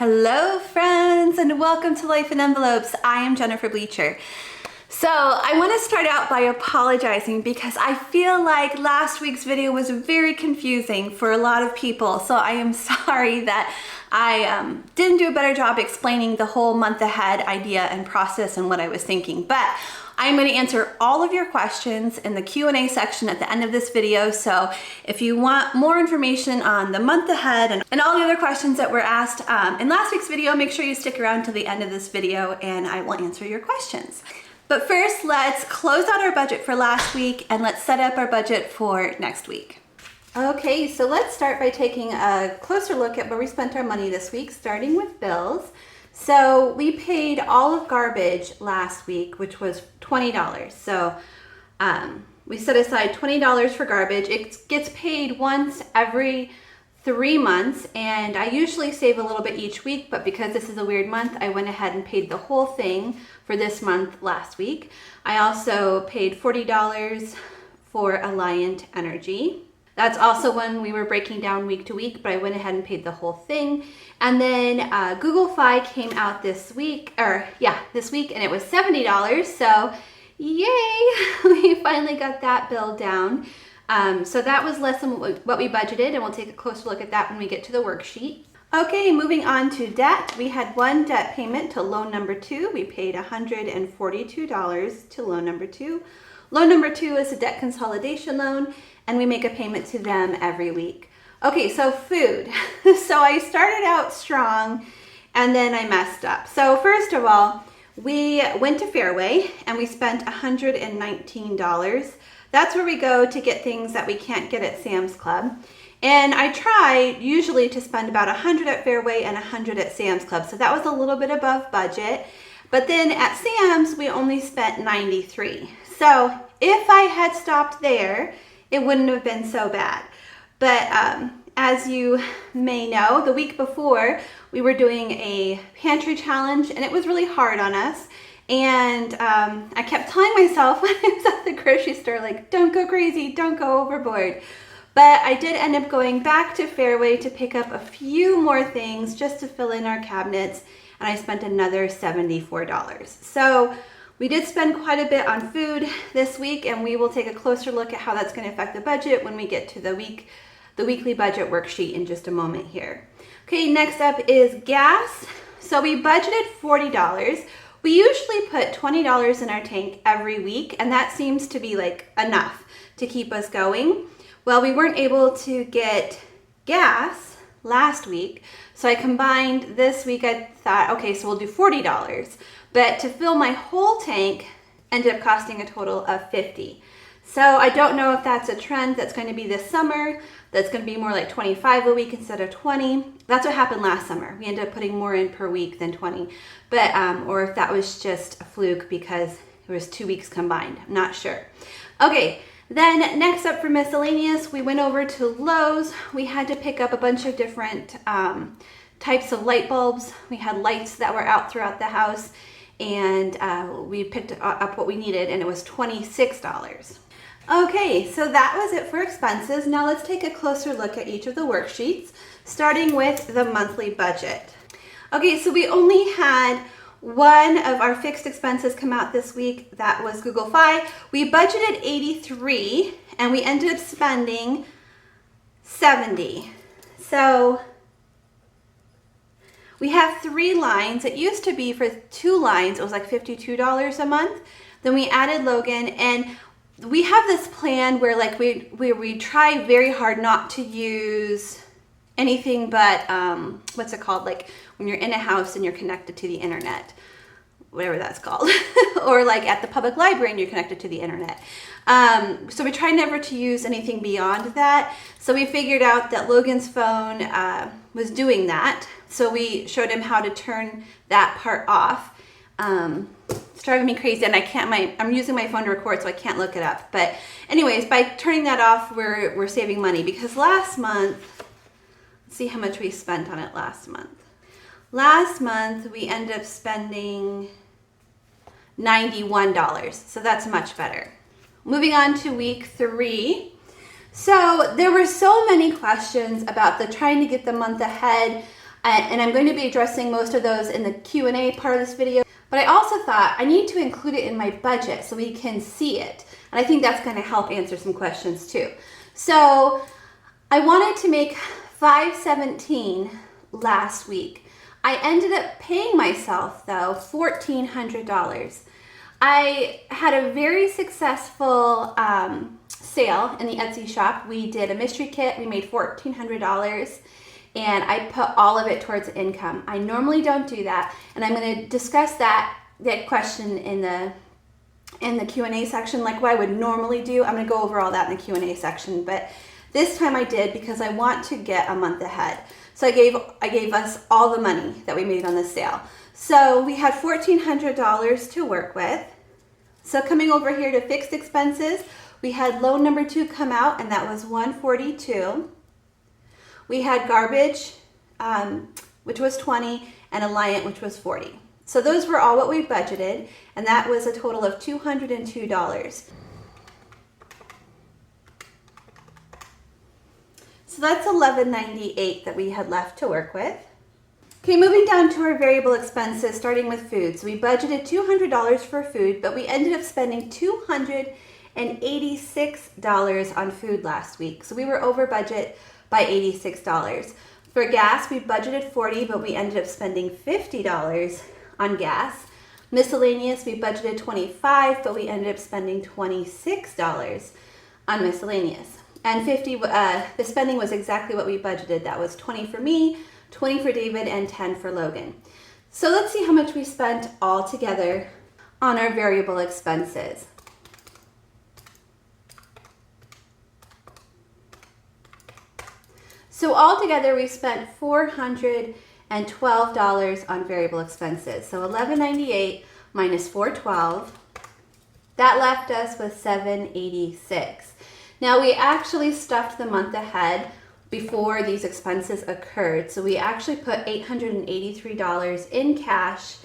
Hello friends, and welcome to Life in Envelopes. I am Jennifer Bleecher. So I want to start out by apologizing because I feel like last week's video was very confusing for a lot of people. So I am sorry that I didn't do a better job explaining the whole month ahead idea and process and what I was thinking. But I'm going to answer all of your questions in the Q&A section at the end of this video. So if you want more information on the month ahead and all the other questions that were asked in last week's video, make sure you stick around till the end of this video and I will answer your questions. But first, let's close out our budget for last week and let's set up our budget for next week. Okay, so let's start by taking a closer look at where we spent our money this week, starting with bills. So we paid all of garbage last week, which was $20. So we set aside $20 for garbage. It gets paid once every 3 months, and I usually save a little bit each week, but because this is a weird month, I went ahead and paid the whole thing for this month last week. I also paid $40 for Alliant Energy. That's also when we were breaking down week to week, but I went ahead and paid the whole thing. And then Google Fi came out this week, and it was $70. So yay, we finally got that bill down. So that was less than what we budgeted, and we'll take a closer look at that when we get to the worksheet. Okay, moving on to debt. We had one debt payment to loan number 2. We paid $142 to loan number 2. Loan number 2 is a debt consolidation loan, and we make a payment to them every week. Okay, so food. So I started out strong and then I messed up. So first of all, we went to Fairway and we spent $119. That's where we go to get things that we can't get at Sam's Club. And I try usually to spend about $100 at Fairway and $100 at Sam's Club. So that was a little bit above budget. But then at Sam's, we only spent $93. So if I had stopped there, it wouldn't have been so bad. But as you may know, the week before we were doing a pantry challenge and it was really hard on us. And I kept telling myself when I was at the grocery store, like, don't go crazy, don't go overboard. But I did end up going back to Fairway to pick up a few more things just to fill in our cabinets. And I spent another $74. So we did spend quite a bit on food this week, and we will take a closer look at how that's going to affect the budget when we get to the weekly budget worksheet in just a moment here. Okay, next up is gas. So we budgeted $40. We usually put $20 in our tank every week, and that seems to be like enough to keep us going. Well, we weren't able to get gas last week, so I combined this week. I thought, okay, so we'll do $40. But to fill my whole tank ended up costing a total of $50. So I don't know if that's a trend that's going to be this summer, that's going to be more like 25 a week instead of 20. That's what happened last summer. We ended up putting more in per week than 20. But, or if that was just a fluke because it was 2 weeks combined. I'm not sure. Okay, then next up for miscellaneous, we went over to Lowe's. We had to pick up a bunch of different types of light bulbs. We had lights that were out throughout the house. And we picked up what we needed, and it was $26. Okay, so that was it for expenses. Now let's take a closer look at each of the worksheets, starting with the monthly budget. Okay, so we only had one of our fixed expenses come out this week. That was Google Fi. We budgeted $83, and we ended up spending $70. So we have 3 lines. It used to be for 2 lines, it was like $52 a month. Then we added Logan, and we have this plan where like we try very hard not to use anything but, what's it called? Like when you're in a house and you're connected to the internet, whatever that's called, or like at the public library and you're connected to the internet. So we try never to use anything beyond that. So we figured out that Logan's phone was doing that. So we showed him how to turn that part off. It's driving me crazy, and I'm using my phone to record, so I can't look it up. But anyways, by turning that off, we're saving money because last month, let's see how much we spent on it last month. Last month, we ended up spending $91, so that's much better. Moving on to week 3. So there were so many questions about the trying to get the month ahead And I'm going to be addressing most of those in the Q&A part of this video. But I also thought I need to include it in my budget so we can see it. And I think that's going to help answer some questions too. So I wanted to make $517 last week. I ended up paying myself though $1,400. I had a very successful sale in the Etsy shop. We did a mystery kit. We made $1,400 and I put all of it towards income. I normally don't do that, and I'm going to discuss that question in the Q&A section, like what I would normally do. I'm going to go over all that in the Q&A section, but this time I did because I want to get a month ahead. So I gave us all the money that we made on the sale. So we had $1,400 to work with. So coming over here to fixed expenses, we had loan number 2 come out, and that was $142. We had garbage, which was $20, and Alliant, which was $40. So those were all what we budgeted, and that was a total of $202. So that's $11.98 that we had left to work with. Okay, moving down to our variable expenses, starting with food. So we budgeted $200 for food, but we ended up spending $286 on food last week. So we were over budget by $86. For gas, we budgeted $40, but we ended up spending $50 on gas. Miscellaneous, we budgeted $25, but we ended up spending $26 on miscellaneous. And the spending was exactly what we budgeted. That was $20 for me, $20 for David, and $10 for Logan. So let's see how much we spent all together on our variable expenses. So altogether, we spent $412 on variable expenses. So $11.98 minus $412, that left us with $786. Now we actually stuffed the month ahead before these expenses occurred. So we actually put $883 in cash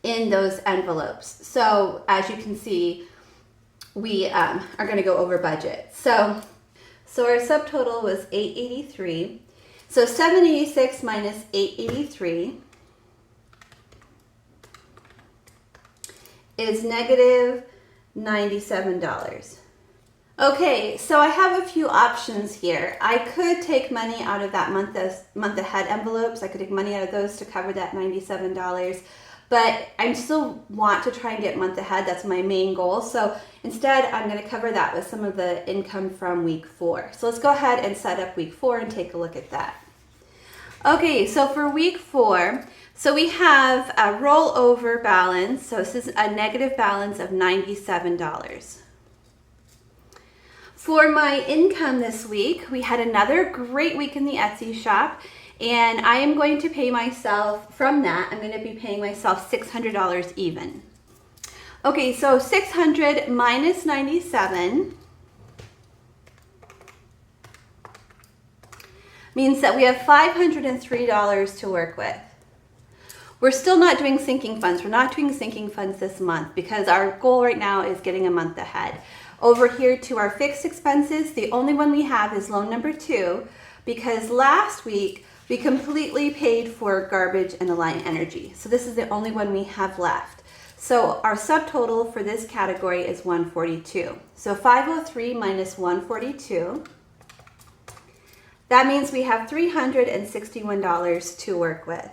in those envelopes. So as you can see, we are going to go over budget. So our subtotal was $883. So $786 minus $883 is negative $97. Okay, so I have a few options here. I could take money out of that month ahead envelopes. I could take money out of those to cover that $97. But I still want to try and get month ahead. That's my main goal. So instead, I'm going to cover that with some of the income from week 4. So let's go ahead and set up week 4 and take a look at that. Okay, so for week 4, so we have a rollover balance. So this is a negative balance of $97. For my income this week, we had another great week in the Etsy shop. And I am going to pay myself, from that, I'm going to be paying myself $600 even. Okay, so 600 minus 97 means that we have $503 to work with. We're still not doing sinking funds. We're not doing sinking funds this month because our goal right now is getting a month ahead. Over here to our fixed expenses, the only one we have is loan number 2 because last week, we completely paid for garbage and Alliant Energy. So this is the only one we have left. So our subtotal for this category is 142. So 503 minus 142. That means we have $361 to work with.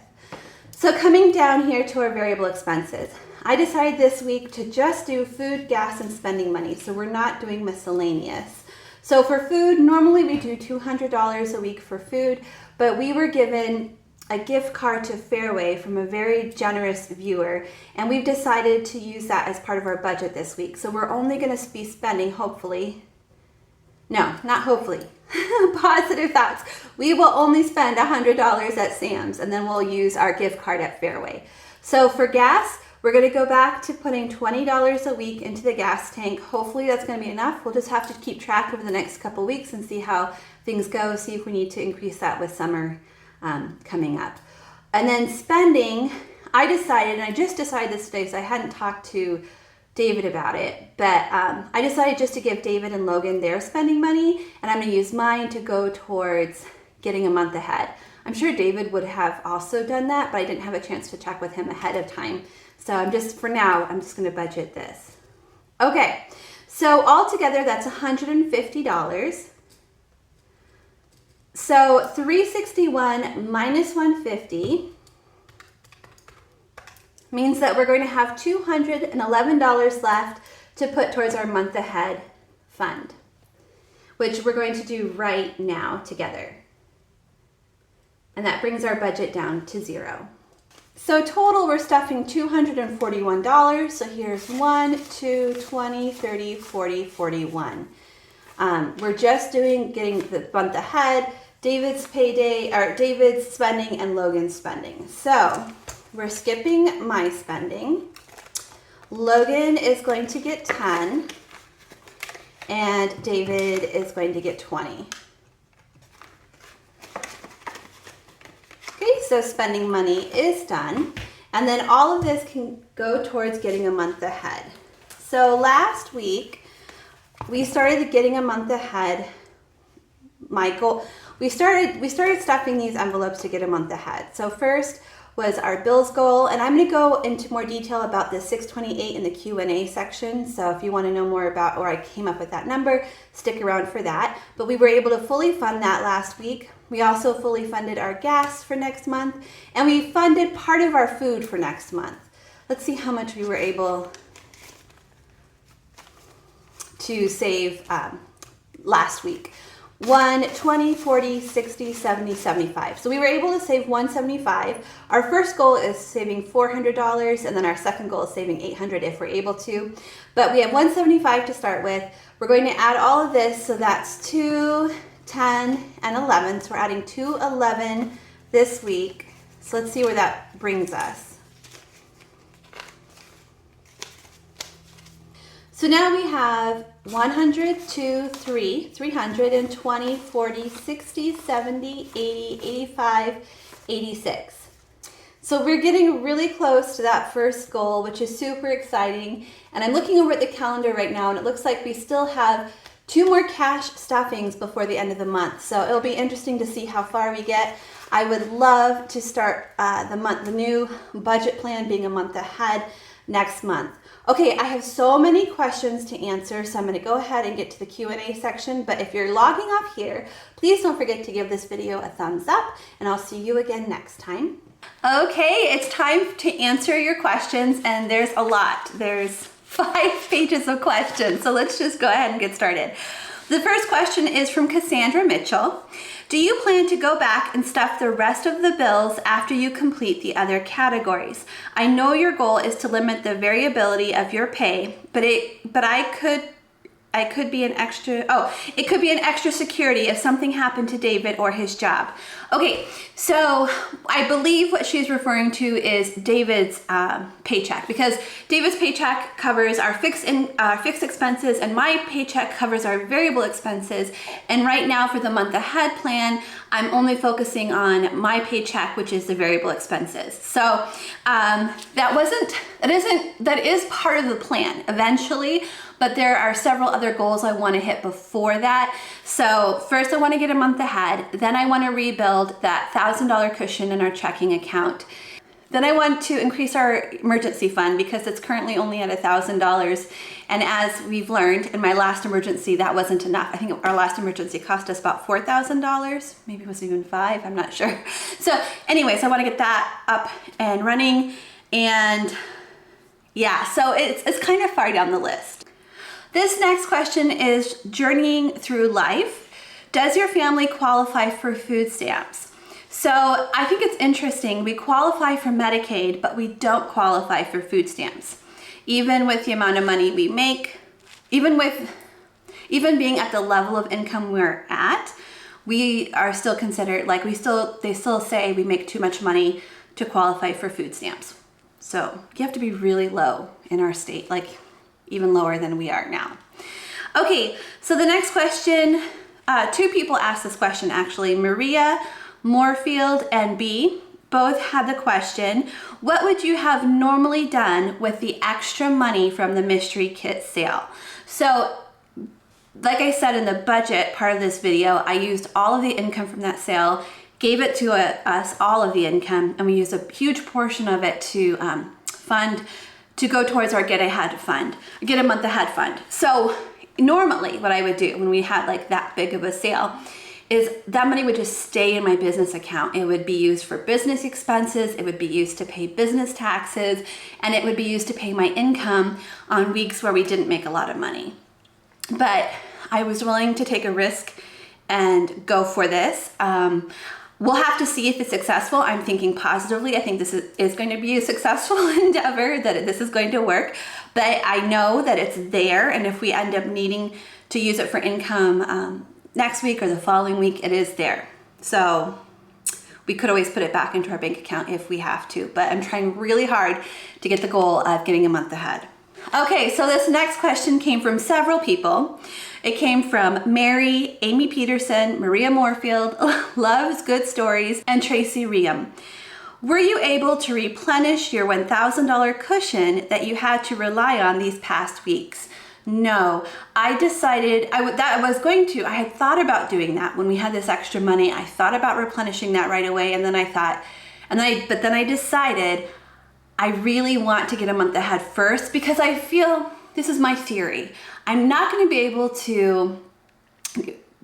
So coming down here to our variable expenses, I decided this week to just do food, gas, and spending money. So we're not doing miscellaneous. So for food, normally we do $200 a week for food, but we were given a gift card to Fairway from a very generous viewer, and we've decided to use that as part of our budget this week. So we're only going to be spending, hopefully, no, not hopefully, positive thoughts. We will only spend $100 at Sam's, and then we'll use our gift card at Fairway. So for gas, we're going to go back to putting $20 a week into the gas tank. Hopefully that's going to be enough. We'll just have to keep track over the next couple weeks and see how things go, see if we need to increase that with summer coming up. And then spending, I decided, and I just decided this today, so I hadn't talked to David about it, but I decided just to give David and Logan their spending money, and I'm going to use mine to go towards getting a month ahead. I'm sure David would have also done that, but I didn't have a chance to check with him ahead of time. So for now, I'm just gonna budget this. Okay, so altogether that's $150. So $361 minus $150 means that we're going to have $211 left to put towards our month ahead fund, which we're going to do right now together. And that brings our budget down to 0. So total, we're stuffing $241. So here's 1, 2, 20, 30, 40, 41. We're just getting the month ahead, David's payday, or David's spending and Logan's spending. So we're skipping my spending. Logan is going to get 10 and David is going to get 20. Okay, so spending money is done. And then all of this can go towards getting a month ahead. So last week, we started getting a month ahead. My goal, we started stuffing these envelopes to get a month ahead. So first was our bills goal, and I'm going to go into more detail about the 628 in the Q&A section. So if you want to know more about where I came up with that number, stick around for that. But we were able to fully fund that last week. We also fully funded our gas for next month, and we funded part of our food for next month. Let's see how much we were able to save last week. 1, 20, 40, 60, 70, 75. So we were able to save $175. Our first goal is saving $400, and then our second goal is saving $800 if we're able to. But we have $175 to start with. We're going to add all of this, so that's 2, 10, and 11. So we're adding 211 this week. So let's see where that brings us. So now we have 100, 2, 3, 320, 40, 60, 70, 80, 85, 86. So we're getting really close to that first goal, which is super exciting. And I'm looking over at the calendar right now, and it looks like we still have 2 more cash stuffings before the end of the month. So it'll be interesting to see how far we get. I would love to start the new budget plan being a month ahead next month. Okay, I have so many questions to answer, so I'm going to go ahead and get to the Q&A section. But if you're logging off here, please don't forget to give this video a thumbs up, and I'll see you again next time. Okay, it's time to answer your questions, and there's a lot. There's 5 pages of questions, so let's just go ahead and get started. The first question is from Cassandra Mitchell. Do you plan to go back and stuff the rest of the bills after you complete the other categories? I know your goal is to limit the variability of your pay, but it could be an extra security if something happened to David or his job. Okay, so I believe what she's referring to is David's paycheck, because David's paycheck covers our fixed expenses, and my paycheck covers our variable expenses. And right now for the month ahead plan, I'm only focusing on my paycheck, which is the variable expenses. So that is part of the plan eventually. But there are several other goals I want to hit before that. So first I want to get a month ahead. Then I want to rebuild that $1,000 cushion in our checking account. Then I want to increase our emergency fund because it's currently only at $1,000. And as we've learned in my last emergency, that wasn't enough. I think our last emergency cost us about $4,000. Maybe it was even $5,000, I'm not sure. So anyways, I want to get that up and running. And yeah, so it's kind of far down the list. This next question is journeying through life. Does your family qualify for food stamps? So I think it's interesting. We qualify for Medicaid, but we don't qualify for food stamps. Even with the amount of money we make, even being at the level of income we're at, we are still considered, like they still say we make too much money to qualify for food stamps. So you have to be really low in our state, like even lower than we are now. Okay, so the next question, 2 people asked this question actually. Maria Moorfield and B both had the question, what would you have normally done with the extra money from the mystery kit sale? So like I said in the budget part of this video, I used all of the income from that sale, gave it to us, all of the income, and we used a huge portion of it to to go towards our get a month ahead fund. So normally what I would do when we had like that big of a sale is that money would just stay in my business account. It would be used for business expenses, it would be used to pay business taxes, and it would be used to pay my income on weeks where we didn't make a lot of money. But I was willing to take a risk and go for this. We'll have to see if it's successful. I'm thinking positively. I think this is going to be a successful endeavor, that this is going to work. But I know that it's there, and if we end up needing to use it for income next week or the following week, it is there. So we could always put it back into our bank account if we have to, but I'm trying really hard to get the goal of getting a month ahead. Okay, so this next question came from several people. It came from Mary, Amy Peterson, Maria Moorfield, Loves Good Stories, and Tracy Riem. Were you able to replenish your $1,000 cushion that you had to rely on these past weeks? No, I decided I had thought about doing that when we had this extra money. I thought about replenishing that right away, and then I decided I really want to get a month ahead first, because I feel, this is my theory, I'm not going to be able to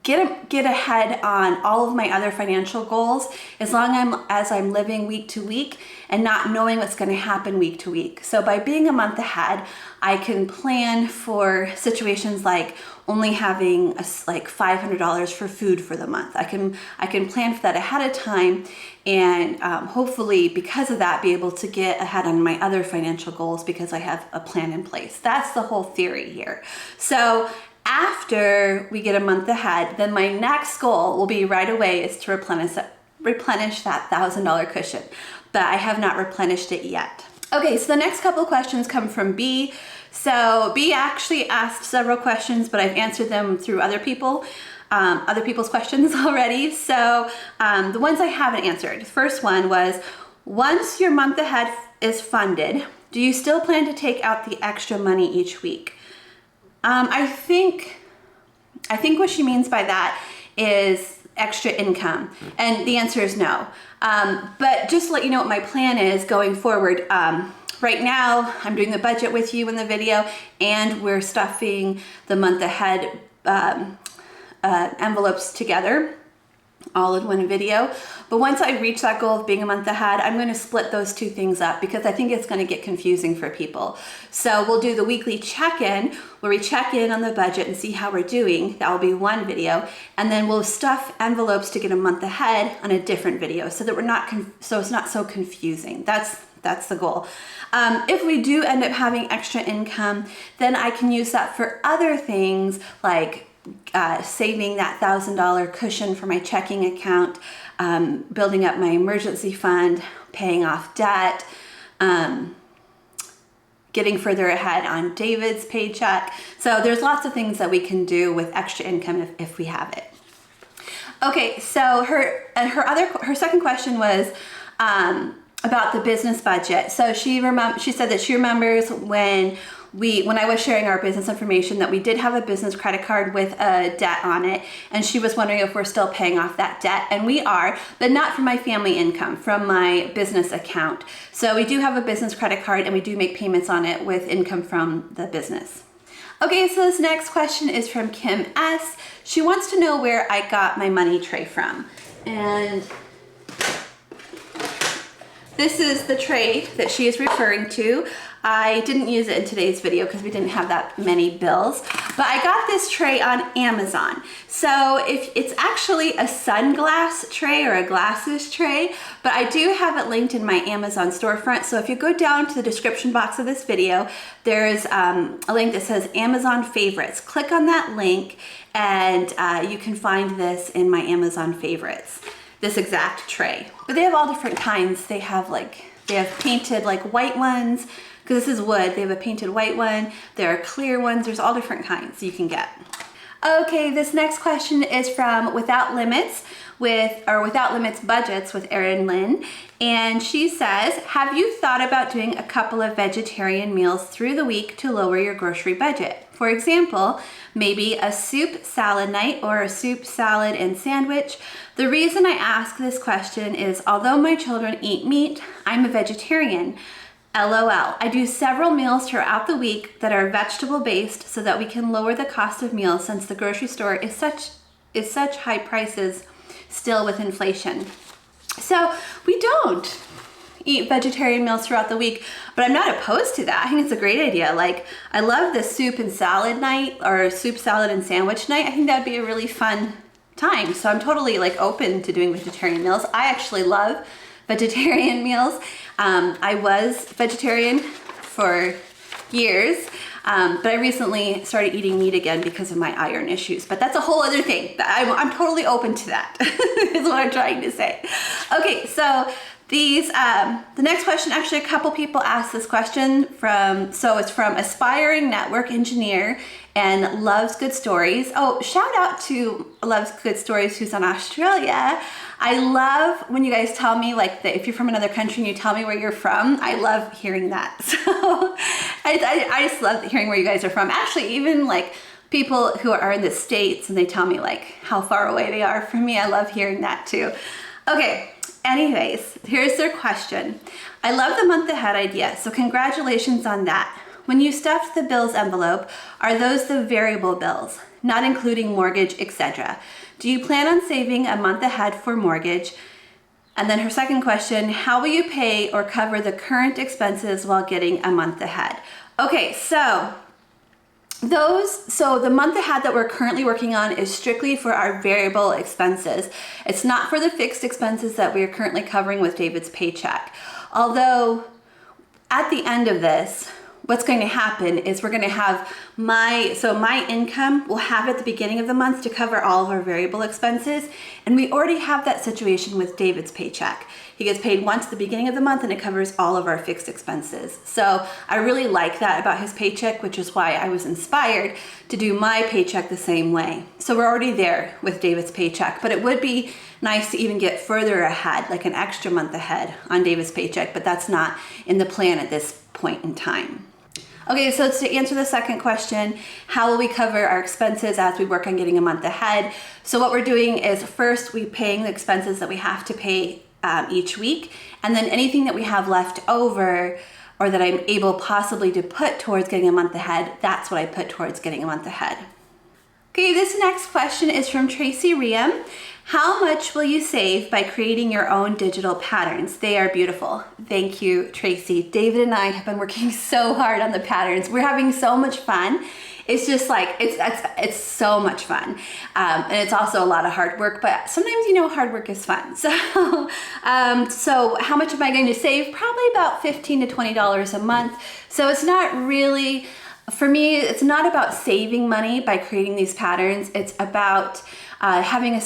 get ahead on all of my other financial goals as long as I'm living week to week and not knowing what's going to happen week to week. So by being a month ahead, I can plan for situations like only having like $500 for food for the month. I can plan for that ahead of time, and hopefully because of that be able to get ahead on my other financial goals because I have a plan in place. That's the whole theory here. So after we get a month ahead, then my next goal will be right away is to replenish that $1,000 cushion, but I have not replenished it yet. Okay, so the next couple of questions come from B. So B actually asked several questions, but I've answered them through other people's questions already. So the ones I haven't answered. The first one was, once your month ahead is funded, do you still plan to take out the extra money each week? I think what she means by that is extra income, and the answer is no. But just to let you know what my plan is going forward, right now I'm doing the budget with you in the video, and we're stuffing the month ahead envelopes together all in one video. But once I reach that goal of being a month ahead, I'm going to split those two things up because I think it's going to get confusing for people. So we'll do the weekly check-in where we check in on the budget and see how we're doing. That will be one video, and then we'll stuff envelopes to get a month ahead on a different video so that so it's not so confusing. That's the goal. If we do end up having extra income, then I can use that for other things like saving that $1,000 cushion for my checking account, building up my emergency fund, paying off debt, getting further ahead on David's paycheck. So there's lots of things that we can do with extra income if we have it. Okay, so her second question was about the business budget. So she said that she remembers when I was sharing our business information that we did have a business credit card with a debt on it, and she was wondering if we're still paying off that debt, and we are, but not from my family income, from my business account. So we do have a business credit card, and we do make payments on it with income from the business. Okay, so this next question is from Kim S. She wants to know where I got my money tray from, and this is the tray that she is referring to. I didn't use it in today's video because we didn't have that many bills, but I got this tray on Amazon. So it's actually a sunglass tray or a glasses tray, but I do have it linked in my Amazon storefront. So if you go down to the description box of this video, there's a link that says Amazon favorites. Click on that link and you can find this in my Amazon favorites, this exact tray. But they have all different kinds. They have painted like white ones, because this is wood. They have a painted white one. There are clear ones. There's all different kinds you can get. Okay, this next question is from Without Limits Budgets with Erin Lynn. And she says, have you thought about doing a couple of vegetarian meals through the week to lower your grocery budget? For example, maybe a soup salad night or a soup salad and sandwich. The reason I ask this question is although my children eat meat, I'm a vegetarian. LOL. I do several meals throughout the week that are vegetable based so that we can lower the cost of meals since the grocery store is such high prices still with inflation. So we don't eat vegetarian meals throughout the week, but I'm not opposed to that. I think it's a great idea. Like, I love the soup and salad night or soup salad and sandwich night. I think that'd be a really fun time. So I'm totally like open to doing vegetarian meals. I actually love vegetarian meals. I was vegetarian for years, but I recently started eating meat again because of my iron issues. But that's a whole other thing. I'm totally open to that, is what I'm trying to say. Okay, so the next question, actually a couple people asked this question it's from Aspiring Network Engineer and Loves Good Stories. Oh, shout out to Loves Good Stories who's in Australia. I love when you guys tell me if you're from another country and you tell me where you're from. I love hearing that. So I just love hearing where you guys are from. Actually, even like people who are in the States and they tell me like how far away they are from me. I love hearing that too. Okay. Anyways, here's their question. I love the month ahead idea, so congratulations on that. When you stuffed the bills envelope, are those the variable bills, not including mortgage, etc.? Do you plan on saving a month ahead for mortgage? And then her second question, how will you pay or cover the current expenses while getting a month ahead? Okay, so the month ahead that we're currently working on is strictly for our variable expenses. It's not for the fixed expenses that we are currently covering with David's paycheck. Although at the end of this, what's going to happen is we're going to have my income will have at the beginning of the month to cover all of our variable expenses. And we already have that situation with David's paycheck. He gets paid once at the beginning of the month and it covers all of our fixed expenses. So I really like that about his paycheck, which is why I was inspired to do my paycheck the same way. So we're already there with David's paycheck, but it would be nice to even get further ahead, like an extra month ahead on David's paycheck, but that's not in the plan at this point in time. Okay, so to answer the second question, how will we cover our expenses as we work on getting a month ahead? So what we're doing is first we paying the expenses that we have to pay each week, and then anything that we have left over or that I'm able possibly to put towards getting a month ahead, that's what I put towards getting a month ahead. Okay, this next question is from Tracy Riem. How much will you save by creating your own digital patterns? They are beautiful. Thank you, Tracy. David and I have been working so hard on the patterns. We're having so much fun. It's just like, it's so much fun. And it's also a lot of hard work, but sometimes, hard work is fun. So how much am I going to save? Probably about $15 to $20 a month. So it's not really, for me, it's not about saving money by creating these patterns. It's about having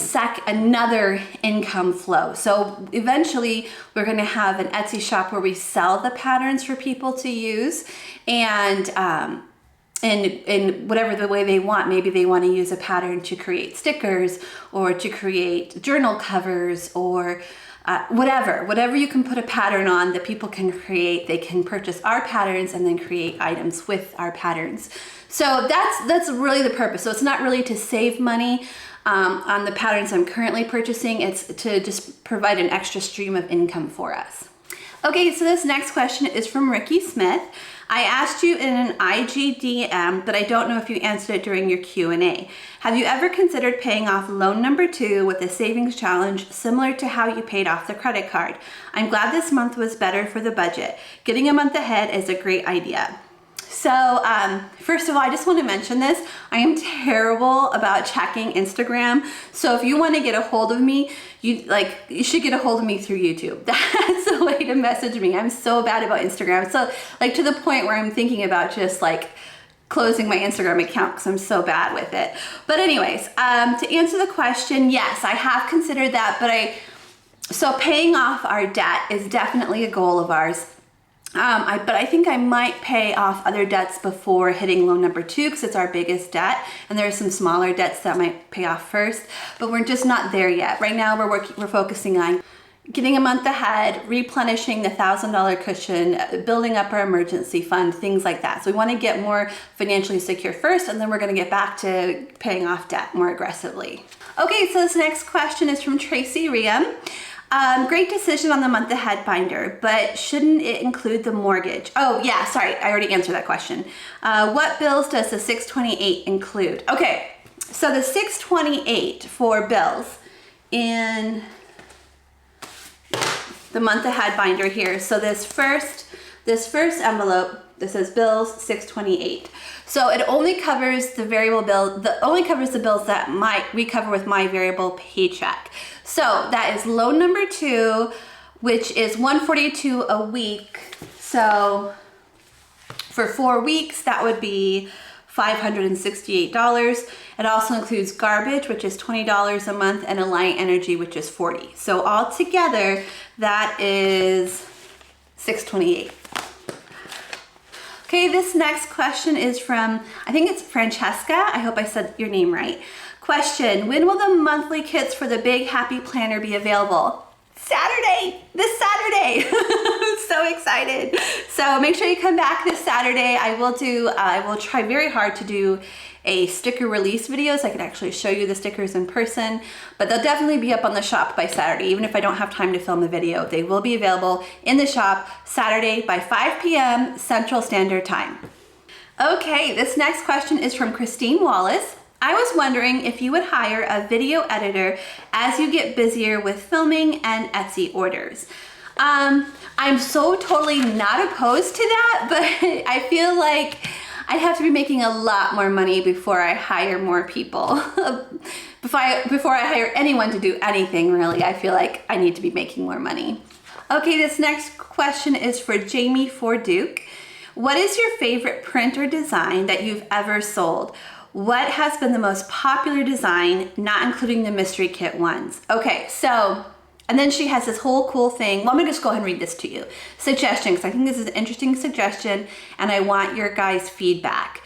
another income flow. So eventually we're going to have an Etsy shop where we sell the patterns for people to use, and in whatever the way they want. Maybe they want to use a pattern to create stickers or to create journal covers or whatever you can put a pattern on that people can create. They can purchase our patterns and then create items with our patterns. So that's really the purpose. So it's not really to save money on the patterns I'm currently purchasing. It's to just provide an extra stream of income for us. Okay, so this next question is from Ricky Smith. I asked you in an IG DM, but I don't know if you answered it during your Q&A. Have you ever considered paying off loan number 2 with a savings challenge similar to how you paid off the credit card? I'm glad this month was better for the budget. Getting a month ahead is a great idea. So first of all, I just want to mention this. I am terrible about checking Instagram. So if you want to get a hold of me, you should get a hold of me through YouTube. That's the way to message me. I'm so bad about Instagram. So to the point where I'm thinking about just closing my Instagram account because I'm so bad with it. But anyways, to answer the question, yes, I have considered that, so paying off our debt is definitely a goal of ours. But I think I might pay off other debts before hitting loan number 2 because it's our biggest debt, and there are some smaller debts that might pay off first, but we're just not there yet. Right now we're focusing on getting a month ahead, replenishing the $1,000 cushion, building up our emergency fund, things like that. So we want to get more financially secure first, and then we're going to get back to paying off debt more aggressively. Okay, so this next question is from Tracy Riam. Great decision on the month ahead binder, but shouldn't it include the mortgage? Oh yeah, sorry, I already answered that question. What bills does the 628 include? Okay, so the 628 for bills in the month ahead binder here. So this first envelope, this says bills 628. So it only covers the variable bill, only covers the bills that we cover with my variable paycheck. So that is loan number 2, which is $142 a week. So for 4 weeks, that would be $568. It also includes garbage, which is $20 a month, and Alliant Energy, which is $40. So altogether, that is $628. Okay, this next question is from, I think it's Francesca. I hope I said your name right. Question, when will the monthly kits for the Big Happy Planner be available? Saturday, this Saturday. I'm so excited. So make sure you come back this Saturday. I will try very hard to do a sticker release video so I can actually show you the stickers in person, but they'll definitely be up on the shop by Saturday. Even if I don't have time to film the video, they will be available in the shop Saturday by 5 p.m. Central Standard Time. Okay, this next question is from Christine Wallace. I was wondering if you would hire a video editor as you get busier with filming and Etsy orders. I'm so totally not opposed to that, but I feel like I'd have to be making a lot more money before I hire more people. Before I hire anyone to do anything, really, I feel like I need to be making more money. Okay, this next question is for Jamie Forduke. What is your favorite print or design that you've ever sold? What has been the most popular design, not including the mystery kit ones? Okay, so, and then she has this whole cool thing. Well, I'm gonna just go ahead and read this to you. Suggestion, because I think this is an interesting suggestion and I want your guys' feedback.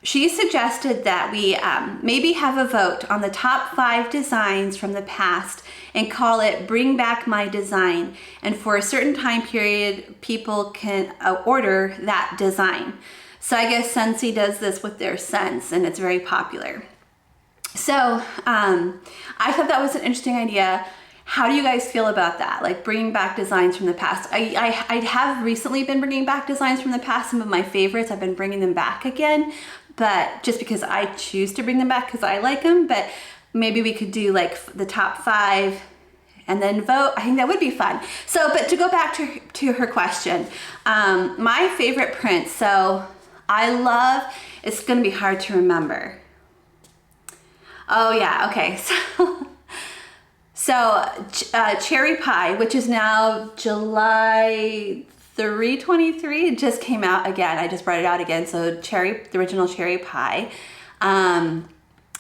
She suggested that we maybe have a vote on the top 5 designs from the past and call it Bring Back My Design. And for a certain time period, people can order that design. So I guess Scentsy does this with their scents, and it's very popular. So I thought that was an interesting idea. How do you guys feel about that? Like bringing back designs from the past. I have recently been bringing back designs from the past. Some of my favorites, I've been bringing them back again, but just because I choose to bring them back because I like them. But maybe we could do like the top 5 and then vote. I think that would be fun. So, but to go back to her question, my favorite print, so I love, it's gonna be hard to remember. Oh yeah, okay, so Cherry Pie, which is now July 3/23, it just came out again. I just brought it out again. So the original Cherry Pie.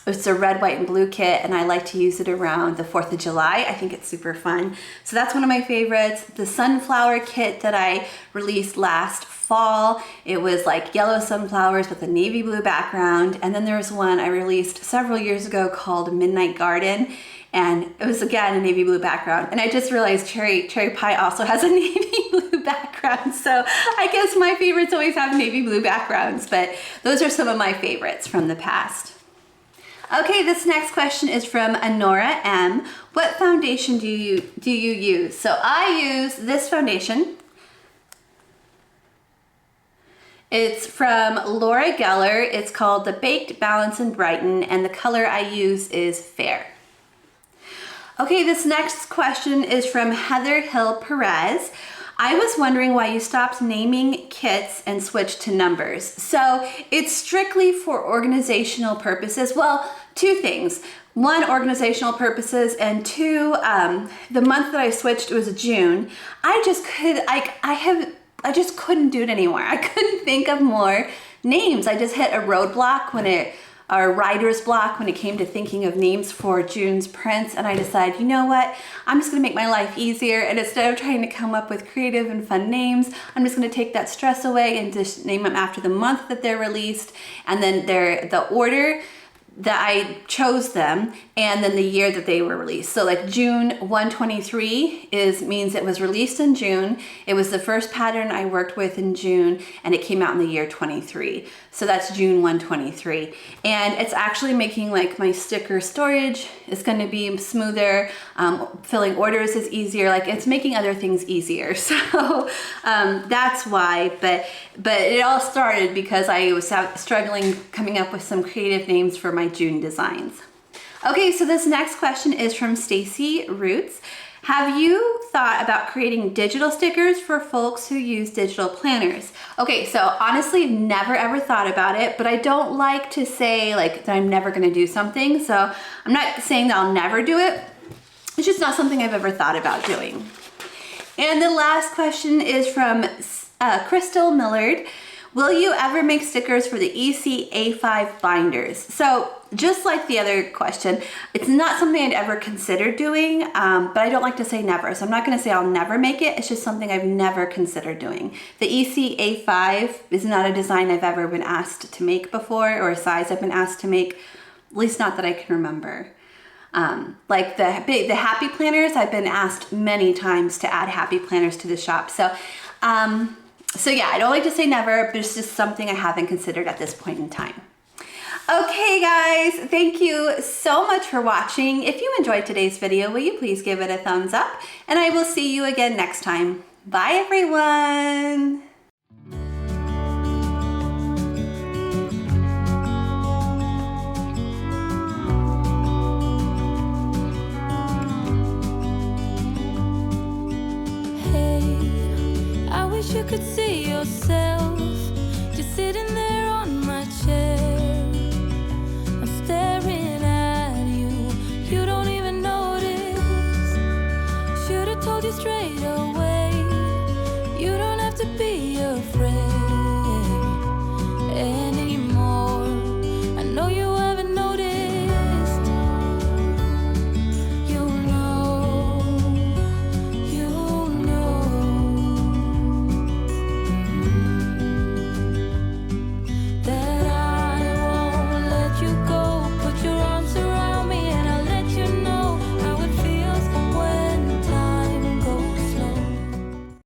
It's a red, white, and blue kit, and I like to use it around the 4th of July. I think it's super fun. So that's one of my favorites. The sunflower kit that I released last fall, it was like yellow sunflowers with a navy blue background. And then there's one I released several years ago called Midnight Garden, and it was again a navy blue background. And I just realized Cherry Pie also has a navy blue background. So I guess my favorites always have navy blue backgrounds, but those are some of my favorites from the past. Okay, this next question is from Honora M. What foundation do you use? So I use this foundation. It's from Laura Geller. It's called the Baked Balance and Brighten, and the color I use is Fair. Okay, this next question is from Heather Hill Perez. I was wondering why you stopped naming kits and switched to numbers. So it's strictly for organizational purposes. Well, 2 things. 1, organizational purposes, and 2, the month that I switched, it was June. I just couldn't do it anymore. I couldn't think of more names. I just hit a roadblock when writer's block when it came to thinking of names for June's prints, and I decided, you know what, I'm just gonna make my life easier, and instead of trying to come up with creative and fun names, I'm just gonna take that stress away and just name them after the month that they're released, and then the order that I chose them, and then the year that they were released. So like June 123 means it was released in June. It was the first pattern I worked with in June, and it came out in the year 23. So that's June 123. And it's actually making like my sticker storage is gonna be smoother. Filling orders is easier. Like it's making other things easier. So that's why, but it all started because I was struggling coming up with some creative names for my June designs. Okay, so this next question is from Stacy Roots. Have you thought about creating digital stickers for folks who use digital planners? Okay, so honestly, never ever thought about it, but I don't like to say like that I'm never gonna do something. So I'm not saying that I'll never do it. It's just not something I've ever thought about doing. And the last question is from Crystal Millard. Will you ever make stickers for the EC A5 binders? So just like the other question, it's not something I'd ever consider doing, but I don't like to say never. So I'm not gonna say I'll never make it. It's just something I've never considered doing. The EC A5 is not a design I've ever been asked to make before, or a size I've been asked to make, at least not that I can remember. Like the happy planners, I've been asked many times to add happy planners to the shop. So yeah, I don't like to say never, but it's just something I haven't considered at this point in time. Okay guys, thank you so much for watching. If you enjoyed today's video, will you please give it a thumbs up? And I will see you again next time. Bye everyone. You could see yourself